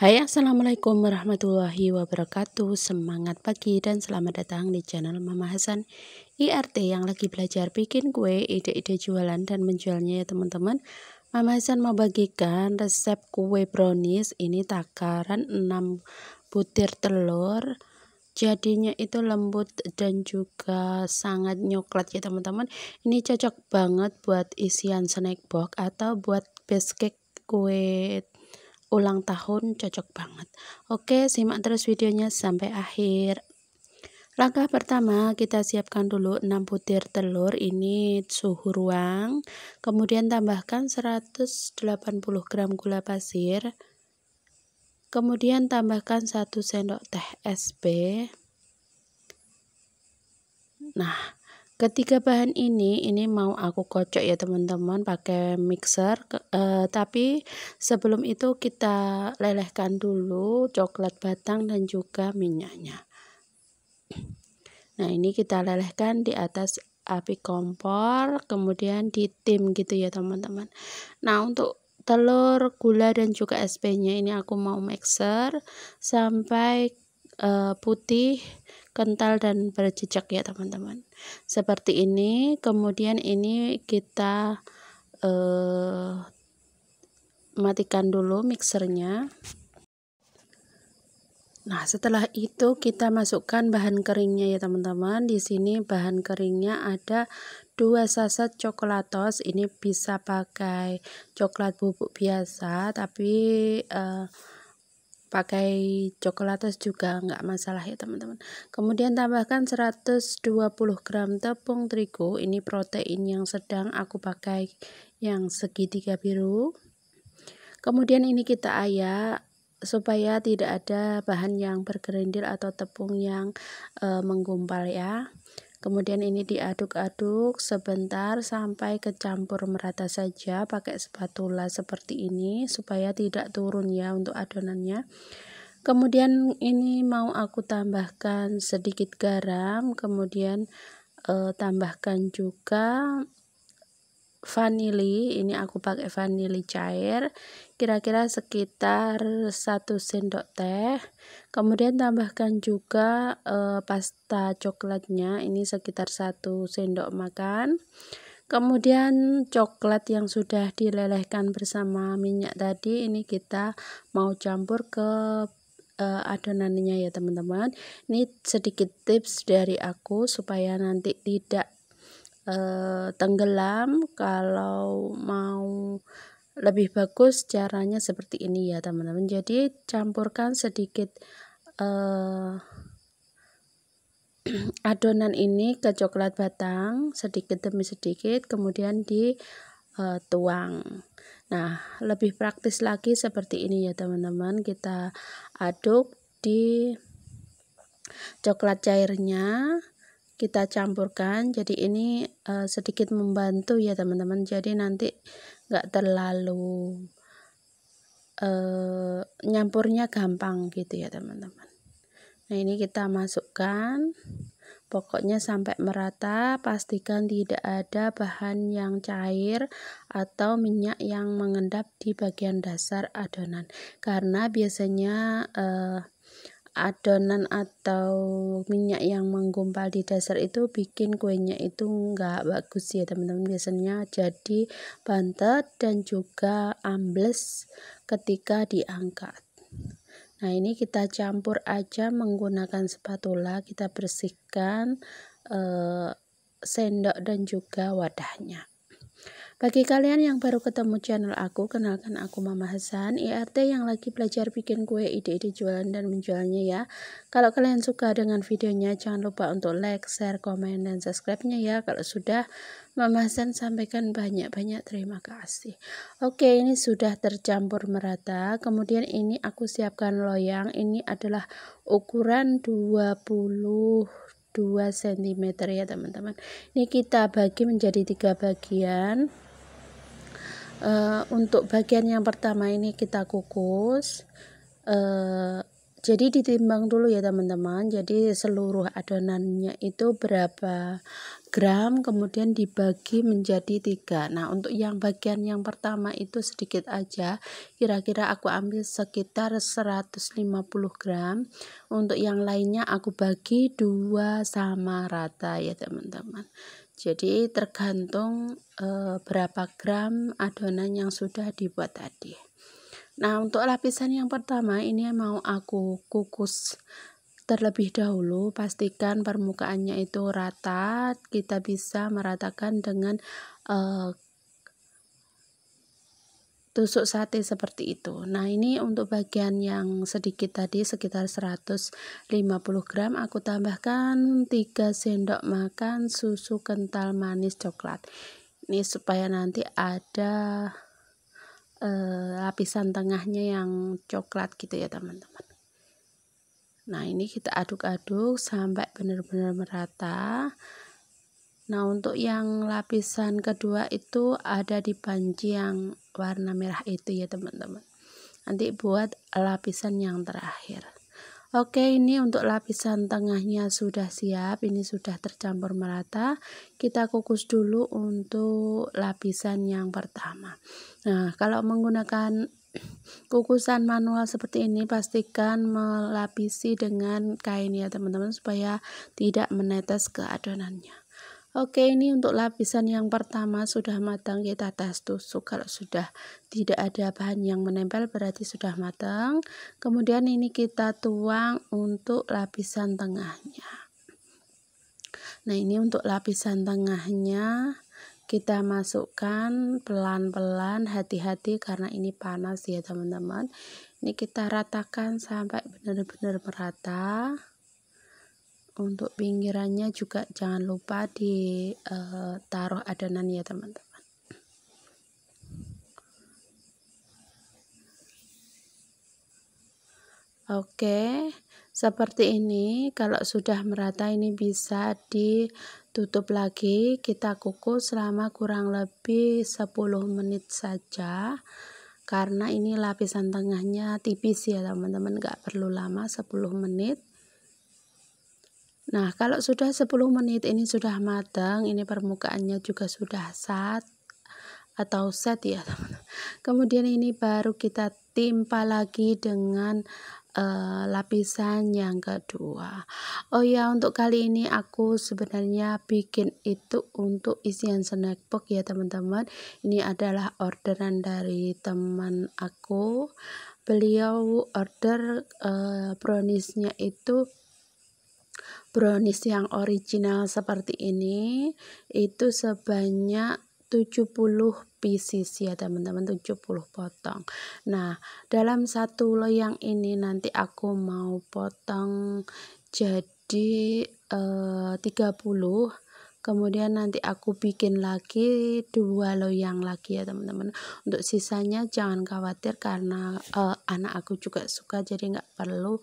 Hai, assalamualaikum warahmatullahi wabarakatuh. Semangat pagi dan selamat datang di channel Mama Hasan IRT yang lagi belajar bikin kue, ide-ide jualan dan menjualnya ya teman-teman. Mama Hasan mau bagikan resep kue brownies. Ini takaran 6 butir telur. Jadinya itu lembut dan juga sangat nyoklat ya teman-teman. Ini cocok banget buat isian snack box atau buat base cake kue ulang tahun, cocok banget. Oke, simak terus videonya sampai akhir. Langkah pertama, kita siapkan dulu 6 butir telur, ini suhu ruang. Kemudian tambahkan 180 gram gula pasir. Kemudian tambahkan 1 sendok teh SB. Nah, ketiga bahan ini mau aku kocok ya teman-teman pakai mixer. Tapi sebelum itu kita lelehkan dulu coklat batang dan juga minyaknya. Nah, ini kita lelehkan di atas api kompor, kemudian ditim gitu ya teman-teman. Nah, untuk telur, gula dan juga SB-nya ini aku mau mixer sampai putih, kental dan berjejak ya teman-teman. Seperti ini. Kemudian ini kita matikan dulu mixernya. Nah, setelah itu kita masukkan bahan keringnya ya teman-teman. Di sini bahan keringnya ada 2 saset coklatos. Ini bisa pakai coklat bubuk biasa, tapi pakai coklatos juga nggak masalah ya teman-teman. Kemudian tambahkan 120 gram tepung terigu. Ini protein yang sedang, aku pakai yang segitiga biru. Kemudian ini kita ayak supaya tidak ada bahan yang bergerindil atau tepung yang menggumpal ya. Kemudian ini diaduk-aduk sebentar sampai kecampur merata saja pakai spatula seperti ini supaya tidak turun ya untuk adonannya. Kemudian ini mau aku tambahkan sedikit garam, kemudian tambahkan juga vanili. Ini aku pakai vanili cair kira-kira sekitar 1 sendok teh. Kemudian tambahkan juga pasta coklatnya, ini sekitar 1 sendok makan. Kemudian coklat yang sudah dilelehkan bersama minyak tadi ini kita mau campur ke adonannya ya teman-teman. Ini sedikit tips dari aku supaya nanti tidak tenggelam. Kalau mau lebih bagus caranya seperti ini ya teman-teman. Jadi campurkan sedikit adonan ini ke coklat batang sedikit demi sedikit, kemudian dituang. Nah, lebih praktis lagi seperti ini ya teman-teman. Kita aduk di coklat cairnya, kita campurkan. Jadi ini sedikit membantu ya teman-teman. Jadi nanti nggak terlalu nyampurnya gampang gitu ya teman-teman. Nah, ini kita masukkan pokoknya sampai merata. Pastikan tidak ada bahan yang cair atau minyak yang mengendap di bagian dasar adonan, karena biasanya adonan atau minyak yang menggumpal di dasar itu bikin kuenya itu enggak bagus ya teman-teman. Biasanya jadi bantet dan juga ambles ketika diangkat. Nah, ini kita campur aja menggunakan spatula, kita bersihkan sendok dan juga wadahnya. Bagi kalian yang baru ketemu channel aku, kenalkan aku Mama Hasan IRT yang lagi belajar bikin kue, ide-ide jualan dan menjualnya ya. Kalau kalian suka dengan videonya, jangan lupa untuk like, share, komen, dan subscribe-nya ya. Kalau sudah, Mama Hasan sampaikan banyak-banyak terima kasih. Oke, ini sudah tercampur merata. Kemudian ini aku siapkan loyang. Ini adalah ukuran 22 cm ya teman-teman. Ini kita bagi menjadi 3 bagian. Untuk bagian yang pertama ini kita kukus. Jadi ditimbang dulu ya teman-teman. Jadi seluruh adonannya itu berapa gram kemudian dibagi menjadi 3. Nah, untuk yang bagian yang pertama itu sedikit aja, kira-kira aku ambil sekitar 150 gram. Untuk yang lainnya aku bagi 2 sama rata ya teman-teman. Jadi tergantung berapa gram adonan yang sudah dibuat tadi. Nah, untuk lapisan yang pertama ini mau aku kukus terlebih dahulu. Pastikan permukaannya itu rata, kita bisa meratakan dengan tusuk sate seperti itu. Nah, ini untuk bagian yang sedikit tadi sekitar 150 gram aku tambahkan 3 sendok makan susu kental manis coklat. Ini supaya nanti ada lapisan tengahnya yang coklat gitu ya teman-teman. Nah, ini kita aduk-aduk sampai benar-benar merata. Nah, untuk yang lapisan kedua itu ada di panci yang warna merah itu ya teman-teman. Nanti buat lapisan yang terakhir. Oke, ini untuk lapisan tengahnya sudah siap, ini sudah tercampur merata. Kita kukus dulu untuk lapisan yang pertama. Nah, kalau menggunakan kukusan manual seperti ini, pastikan melapisi dengan kain ya teman-teman, supaya tidak menetes ke adonannya. Oke, ini untuk lapisan yang pertama sudah matang, kita tes tusuk. Kalau sudah tidak ada bahan yang menempel berarti sudah matang. Kemudian ini kita tuang untuk lapisan tengahnya. Nah, ini untuk lapisan tengahnya kita masukkan pelan-pelan, hati-hati karena ini panas ya teman-teman. Ini kita ratakan sampai benar-benar merata. Untuk pinggirannya juga jangan lupa ditaruh adonan ya teman-teman. Oke, seperti ini. Kalau sudah merata ini bisa ditutup lagi, kita kukus selama kurang lebih 10 menit saja, karena ini lapisan tengahnya tipis ya teman-teman, nggak perlu lama, 10 menit. Nah, kalau sudah 10 menit ini sudah matang, ini permukaannya juga sudah set ya teman-teman. Kemudian ini baru kita timpa lagi dengan lapisan yang kedua. Oh ya, untuk kali ini aku sebenarnya bikin itu untuk isian snack box ya teman-teman. Ini adalah orderan dari teman aku. Beliau order browniesnya itu brownies yang original seperti ini itu sebanyak 70 pieces ya teman-teman, 70 potong. Nah, dalam satu loyang ini nanti aku mau potong jadi 30. Kemudian nanti aku bikin lagi 2 loyang lagi ya teman-teman. Untuk sisanya jangan khawatir karena anak aku juga suka, jadi nggak perlu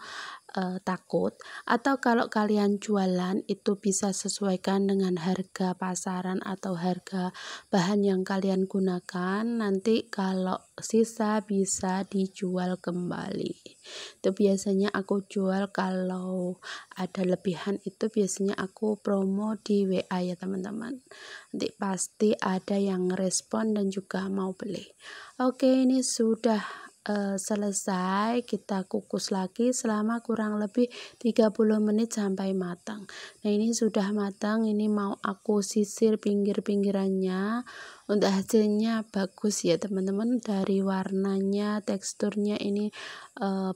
takut. Atau kalau kalian jualan itu bisa sesuaikan dengan harga pasaran atau harga bahan yang kalian gunakan. Nanti kalau sisa bisa dijual kembali. Itu biasanya aku jual kalau ada lebihan, itu biasanya aku promo di WA ya teman-teman. Nanti pasti ada yang respon dan juga mau beli. Oke, ini sudah selesai. Kita kukus lagi selama kurang lebih 30 menit sampai matang. Nah, ini sudah matang, ini mau aku sisir pinggir-pinggirannya. Untuk hasilnya bagus ya teman-teman, dari warnanya, teksturnya ini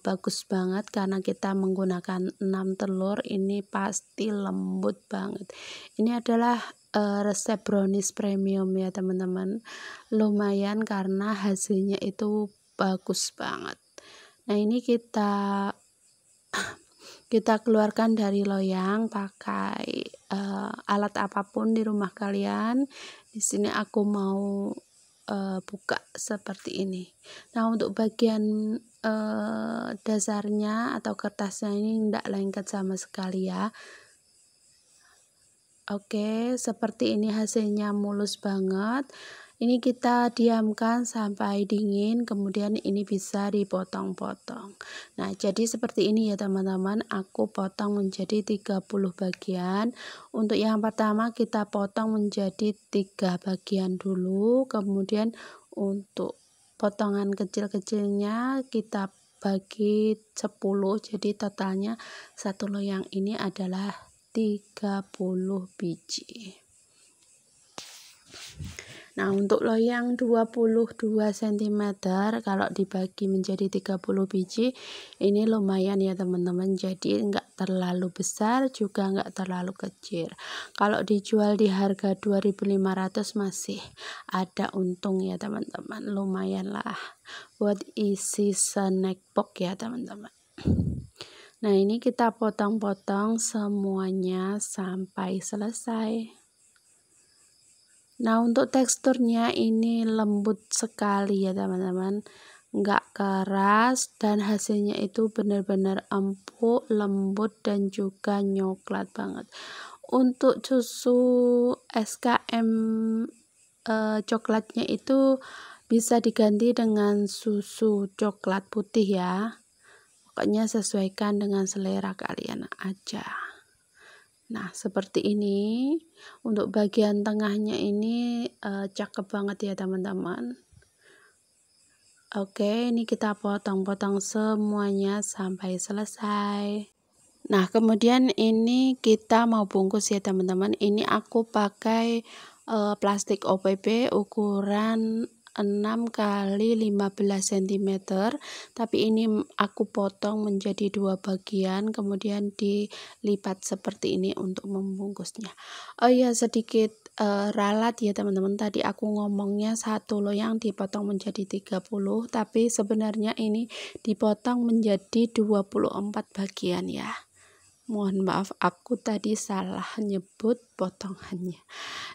bagus banget karena kita menggunakan 6 telur, ini pasti lembut banget. Ini adalah resep brownies premium ya teman-teman. Lumayan karena hasilnya itu bagus banget. Nah, ini kita keluarkan dari loyang pakai alat apapun di rumah kalian. Di sini aku mau buka seperti ini. Nah, untuk bagian dasarnya atau kertasnya ini tidak lengket sama sekali ya. Oke, seperti ini hasilnya, mulus banget. Ini kita diamkan sampai dingin, kemudian ini bisa dipotong-potong. Nah, jadi seperti ini ya teman-teman, aku potong menjadi 30 bagian. Untuk yang pertama kita potong menjadi 3 bagian dulu, kemudian untuk potongan kecil-kecilnya kita bagi 10, jadi totalnya satu loyang ini adalah 30 biji. Nah, untuk loyang 22 cm kalau dibagi menjadi 30 biji ini lumayan ya teman-teman, jadi enggak terlalu besar juga enggak terlalu kecil. Kalau dijual di harga 2.500 masih ada untung ya teman-teman, lumayan lah buat isi snack box ya teman-teman. Nah, ini kita potong-potong semuanya sampai selesai. Nah, untuk teksturnya ini lembut sekali ya teman-teman, nggak keras, dan hasilnya itu benar-benar empuk, lembut, dan juga coklat banget. Untuk susu SKM coklatnya itu bisa diganti dengan susu coklat putih ya, pokoknya sesuaikan dengan selera kalian aja. Nah, seperti ini. Untuk bagian tengahnya ini cakep banget ya teman-teman. Oke, ini kita potong-potong semuanya sampai selesai. Nah, kemudian ini kita mau bungkus ya teman-teman. Ini aku pakai plastik OPP ukuran 6 kali 15 cm, tapi ini aku potong menjadi 2 bagian, kemudian dilipat seperti ini untuk membungkusnya. Oh iya, sedikit ralat ya teman-teman, tadi aku ngomongnya satu loyang dipotong menjadi 30, tapi sebenarnya ini dipotong menjadi 24 bagian ya. Mohon maaf, aku tadi salah nyebut potongannya.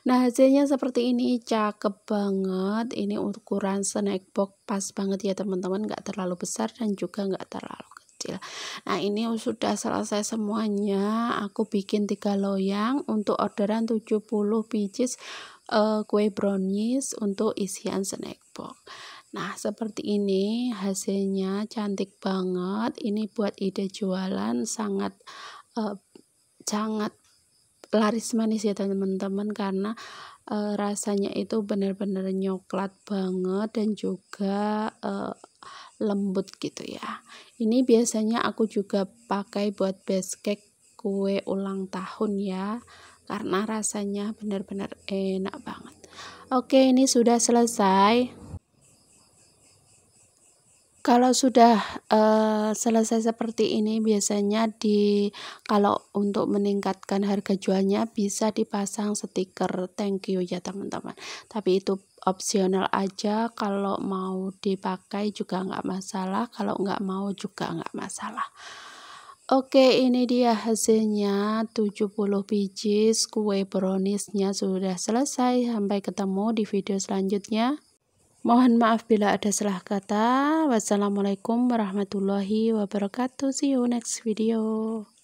Nah, hasilnya seperti ini, cakep banget. Ini ukuran snack box pas banget ya teman-teman, nggak terlalu besar dan juga nggak terlalu kecil. Nah, ini sudah selesai semuanya. Aku bikin 3 loyang untuk orderan 70 biji kue brownies untuk isian snack box. Nah, seperti ini hasilnya, cantik banget. Ini buat ide jualan sangat laris manis ya teman-teman, karena rasanya itu benar-benar coklat banget dan juga lembut gitu ya. Ini biasanya aku juga pakai buat base cake kue ulang tahun ya, karena rasanya benar-benar enak banget. Oke, ini sudah selesai. Kalau sudah selesai seperti ini, biasanya kalau untuk meningkatkan harga jualnya bisa dipasang stiker thank you ya teman-teman, tapi itu opsional aja, kalau mau dipakai juga nggak masalah, kalau nggak mau juga nggak masalah. Oke, ini dia hasilnya, 70 biji kue browniesnya sudah selesai. Sampai ketemu di video selanjutnya. Mohon maaf bila ada salah kata. Wassalamualaikum warahmatullahi wabarakatuh. See you next video.